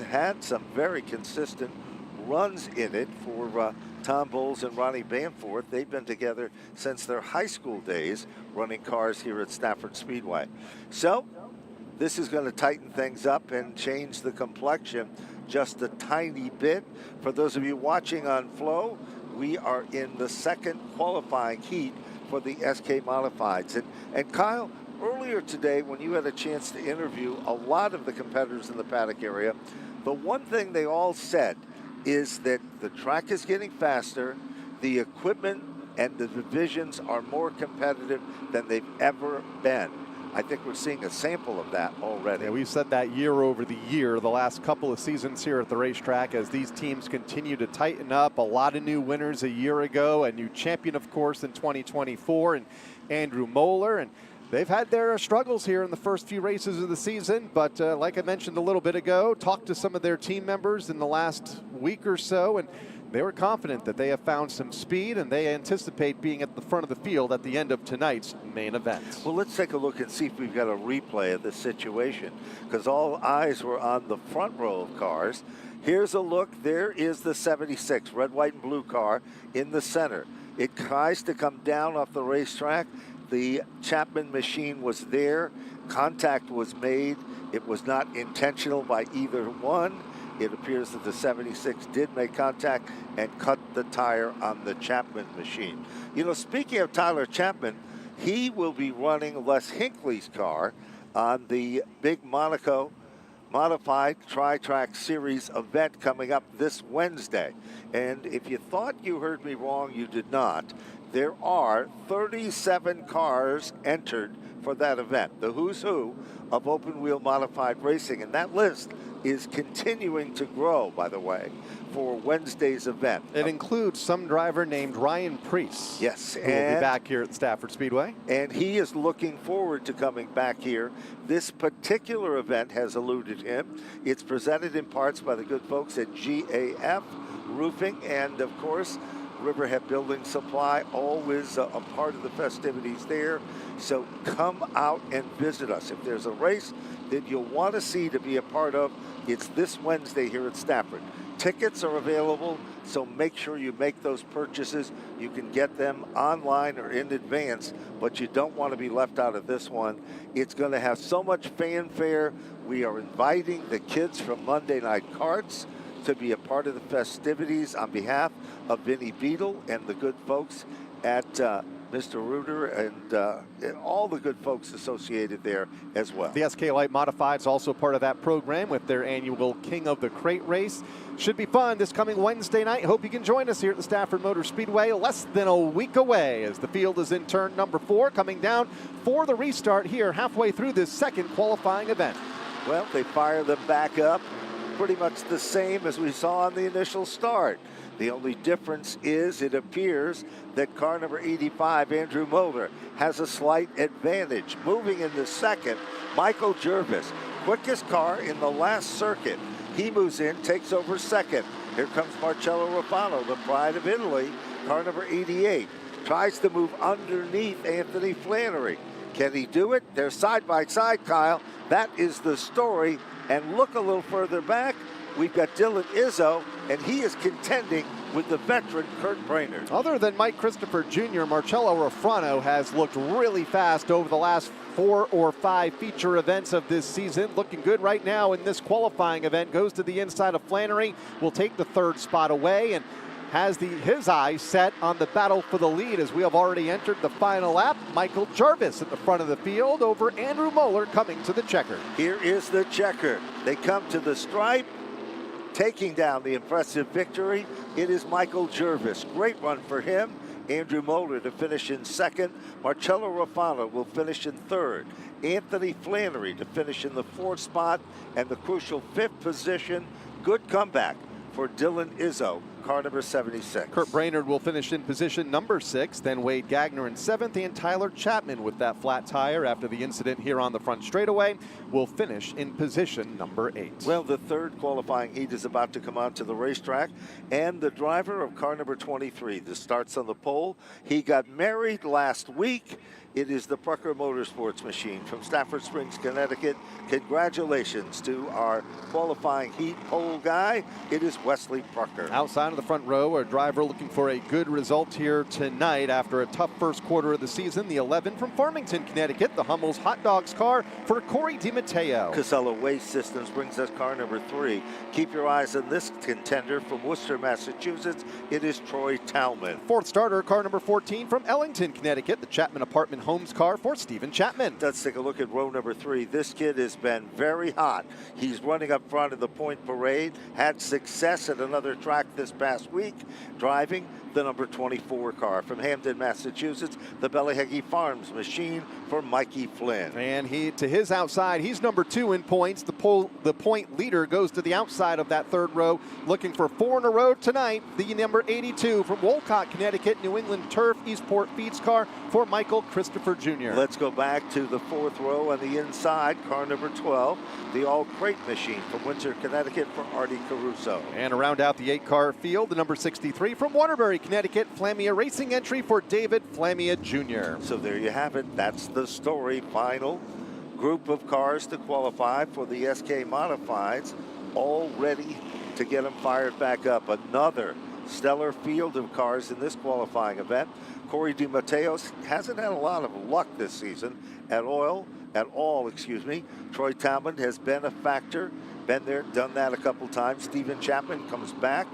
some very consistent runs in it for Tom Bowles and Ronnie Bamforth. They've been together since their high school days running cars here at Stafford Speedway. So this is going to tighten things up and change the complexion just a tiny bit. For those of you watching on Flo, we are in the 2nd qualifying heat for the SK Modifieds. And Kyle, earlier today when you had a chance to interview a lot of the competitors in the paddock area, the one thing they all said is that the track is getting faster, the equipment and the divisions are more competitive than they've ever been. I think we're seeing a sample of that already. Yeah, we've said that year over the year, the last couple of seasons here at the racetrack, as these teams continue to tighten up. A lot of new winners a year ago, a new champion, of course, in 2024, and Andrew Moeller. And they've had their struggles here in the first few races of the season, but like I mentioned a little bit ago, talked to some of their team members in the last week or so, and they were confident that they have found some speed, and they anticipate being at the front of the field at the end of tonight's main event. Well, let's take a look and see if we've got a replay of this situation, because all eyes were on the front row of cars. Here's a look. There is the 76 red, white, and blue car in the center. It tries to come down off the racetrack. The Chapman machine was there. Contact was made. It was not intentional by either one. It appears that the 76 did make contact and cut the tire on the Chapman machine. You know, speaking of Tyler Chapman, he will be running Les Hinckley's car on the big Monaco Modified Tri-Track Series event coming up this Wednesday. And if you thought you heard me wrong, you did not. There are 37 cars entered for that event, the who's who of open wheel modified racing. And that list is continuing to grow, by the way, for Wednesday's event. It includes some driver named Ryan Preece. Yes. Who will be back here at Stafford Speedway. And he is looking forward to coming back here. This particular event has eluded him. It's presented in parts by the good folks at GAF Roofing and, of course, Riverhead Building Supply, always a part of the festivities there. So come out and visit us. If there's a race that you'll want to see to be a part of, it's this Wednesday here at Stafford. Tickets are available, so make sure you make those purchases. You can get them online or in advance, but you don't want to be left out of this one. It's going to have so much fanfare. We are inviting the kids from Monday Night Karts to be a part of the festivities on behalf of Vinny Beadle and the good folks at Mr. Reuter and all the good folks associated there as well. The SK Light Modified is also part of that program with their annual King of the Crate race. Should be fun this coming Wednesday night. Hope you can join us here at the Stafford Motor Speedway less than a week away as the field is in turn number 4 coming down for the restart here halfway through this second qualifying event. Well, they fire them back up pretty much the same as we saw on the initial start. The only difference is it appears that car number 85, Andrew Moeller, has a slight advantage. Moving into second, Michael Jervis, quickest car in the last circuit. He moves in, takes over second. Here comes Marcello Ruffano, the pride of Italy, car number 88. Tries to move underneath Anthony Flannery. Can he do it? They're side by side, Kyle. That is the story. And look a little further back. We've got Dylan Izzo, and he is contending with the veteran Kurt Brainerd. Other than Mike Christopher Jr., Marcello Ruffano has looked really fast over the last 4 or 5 feature events of this season. Looking good right now in this qualifying event. Goes to the inside of Flannery, will take the 3rd spot away, and has his eyes set on the battle for the lead as we have already entered the final lap. Michael Jarvis at the front of the field over Andrew Moeller coming to the checker. Here is the checker. They come to the stripe, taking down the impressive victory. It is Michael Jervis. Great run for him. Andrew Moeller to finish in second. Marcello Ruffano will finish in third. Anthony Flannery to finish in the 4th spot and the crucial 5th position. Good comeback for Dylan Izzo, car number 76. Kurt Brainerd will finish in position number 6, then Wade Gagner in 7th, and Tyler Chapman with that flat tire after the incident here on the front straightaway will finish in position number 8. Well, the 3rd qualifying heat is about to come onto the racetrack, and the driver of car number 23 that starts on the pole, he got married last week. It is the Prucker Motorsports machine from Stafford Springs, Connecticut. Congratulations to our qualifying heat pole guy. It is Wesley Prucker. Outside of of the front row, a driver looking for a good result here tonight after a tough first quarter of the season. The 11 from Farmington, Connecticut, the Hummel's Hot Dogs car for Corey DiMatteo. Casella Waste Systems brings us car number 3. Keep your eyes on this contender from Worcester, Massachusetts. It is Troy Talman. Fourth starter, car number 14 from Ellington, Connecticut, the Chapman Apartment Homes car for Stephen Chapman. Let's take a look at row number 3. This kid has been very hot. He's running up front of the point parade, had success at another track this past week, driving the number 24 car from Hamden, Massachusetts, the Bellaheggie Farms machine for Mikey Flynn. And he to his outside, he's number 2 in points. The point leader goes to the outside of that third row, looking for 4 in a row tonight. The number 82 from Wolcott, Connecticut, New England Turf Eastport Feeds car for Michael Christopher Jr. Let's go back to the 4th row on the inside, car number 12, the all crate machine from Windsor, Connecticut for Artie Caruso. And to round out the 8-car field, the number 63 from Waterbury, Connecticut, Flamia Racing entry for David Flamia Jr. So there you have it. That's the story. Final group of cars to qualify for the SK Modifieds, all ready to get them fired back up. Another stellar field of cars in this qualifying event. Corey DiMatteo hasn't had a lot of luck this season at all. Troy Talman has been a factor, been there, done that a couple times. Stephen Chapman comes back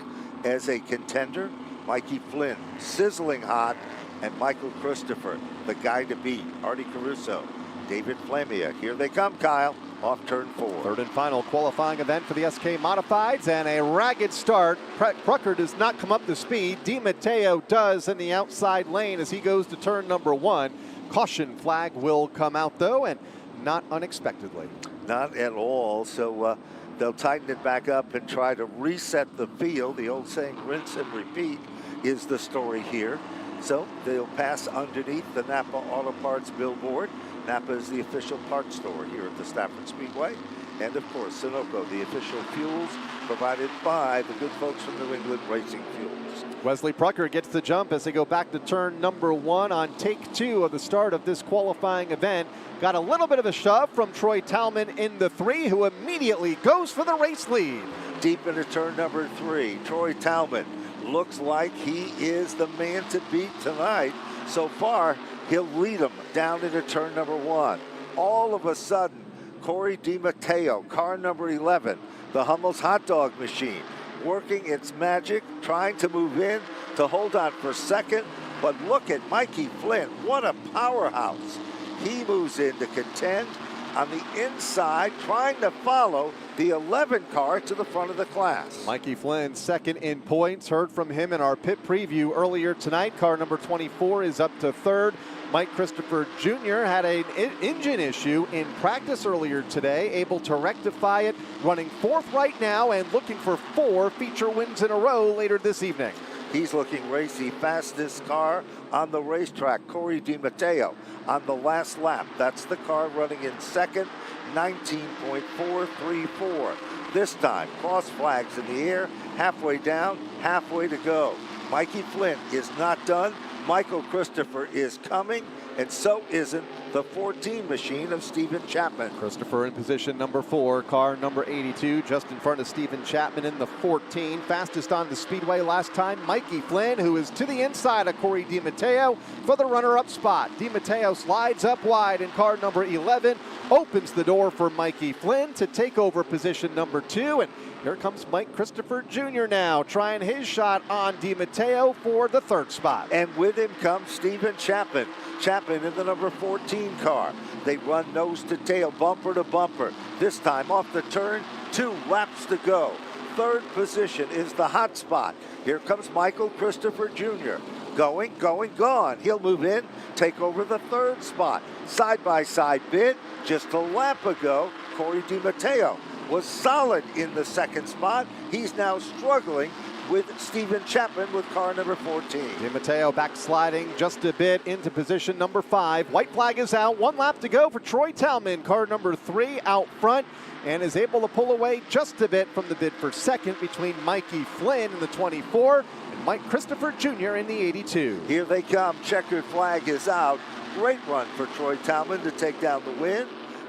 as a contender. Mikey Flynn, sizzling hot, and Michael Christopher, the guy to beat. Artie Caruso, David Flamia. Here they come, Kyle, off turn 4. Third and final qualifying event for the SK Modifieds, and a ragged start. Prucker does not come up to speed. DiMatteo does in the outside lane as he goes to turn number 1. Caution flag will come out, though, and not unexpectedly. Not at all. So they'll tighten it back up and try to reset the field. The old saying, rinse and repeat, is the story here. So they'll pass underneath the Napa Auto Parts billboard. Napa is the official parts store here at the Stafford Speedway. And of course, Sunoco, the official fuels provided by the good folks from New England Racing Fuels. Wesley Prucker gets the jump as they go back to turn number 1 on take 2 of the start of this qualifying event. Got a little bit of a shove from Troy Talman in the 3, who immediately goes for the race lead. Deep into turn number 3, Troy Talman looks like he is the man to beat tonight. So far, he'll lead them down into turn number 1. All of a sudden, Corey DiMatteo, car number 11, the Hummel's Hot Dog machine, working its magic, trying to move in to hold on for second. But look at Mikey Flynn, what a powerhouse. He moves in to contend on the inside, trying to follow the 11 car to the front of the class. Mikey Flynn, second in points. Heard from him in our pit preview earlier tonight. Car number 24 is up to third. Mike Christopher Jr. had an engine issue in practice earlier today, able to rectify it, running 4th right now and looking for 4 feature wins in a row later this evening. He's looking racy. Fastest car on the racetrack, Corey DiMatteo, on the last lap. That's the car running in second, 19.434. This time, cross flags in the air, halfway down, halfway to go. Mikey Flynn is not done. Michael Christopher is coming, and so isn't the 14 machine of Stephen Chapman. Christopher in position number 4, car number 82, just in front of Stephen Chapman in the 14. Fastest on the speedway last time, Mikey Flynn, who is to the inside of Corey DiMatteo for the runner-up spot. DiMatteo slides up wide in car number 11, opens the door for Mikey Flynn to take over position number 2, and here comes Mike Christopher Jr. now, trying his shot on DiMatteo for the 3rd spot. And with him comes Stephen Chapman. Chapman in the number 14 car. They run nose to tail, bumper to bumper. This time off the turn, 2 laps to go. 3rd position is the hot spot. Here comes Michael Christopher Jr. Going, gone. He'll move in, take over the 3rd spot. Side-by-side bid. Just a lap ago, Corey DiMatteo was solid in the 2nd spot. He's now struggling with Stephen Chapman with car number 14. DiMatteo backsliding just a bit into position number 5. White flag is out. 1 lap to go for Troy Talman, car number 3 out front, and is able to pull away just a bit from the bid for second between Mikey Flynn in the 24 and Mike Christopher Jr. in the 82. Here they come. Checkered flag is out. Great run for Troy Talman to take down the win.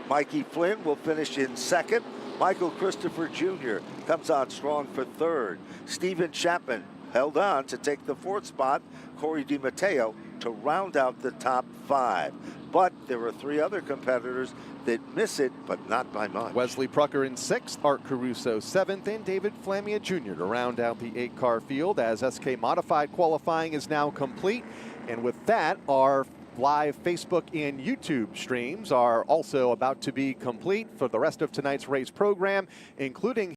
Mikey Flynn will finish in second. Michael Christopher Jr. comes on strong for 3rd. Stephen Chapman held on to take the 4th spot, Corey DiMatteo, to round out the top 5. But there were 3 other competitors that miss it, but not by much. Wesley Prucker in 6th, Art Caruso 7th, and David Flamia Jr. to round out the 8-car field as SK Modified qualifying is now complete. And with that, our live Facebook and YouTube streams are also about to be complete for the rest of tonight's race program, including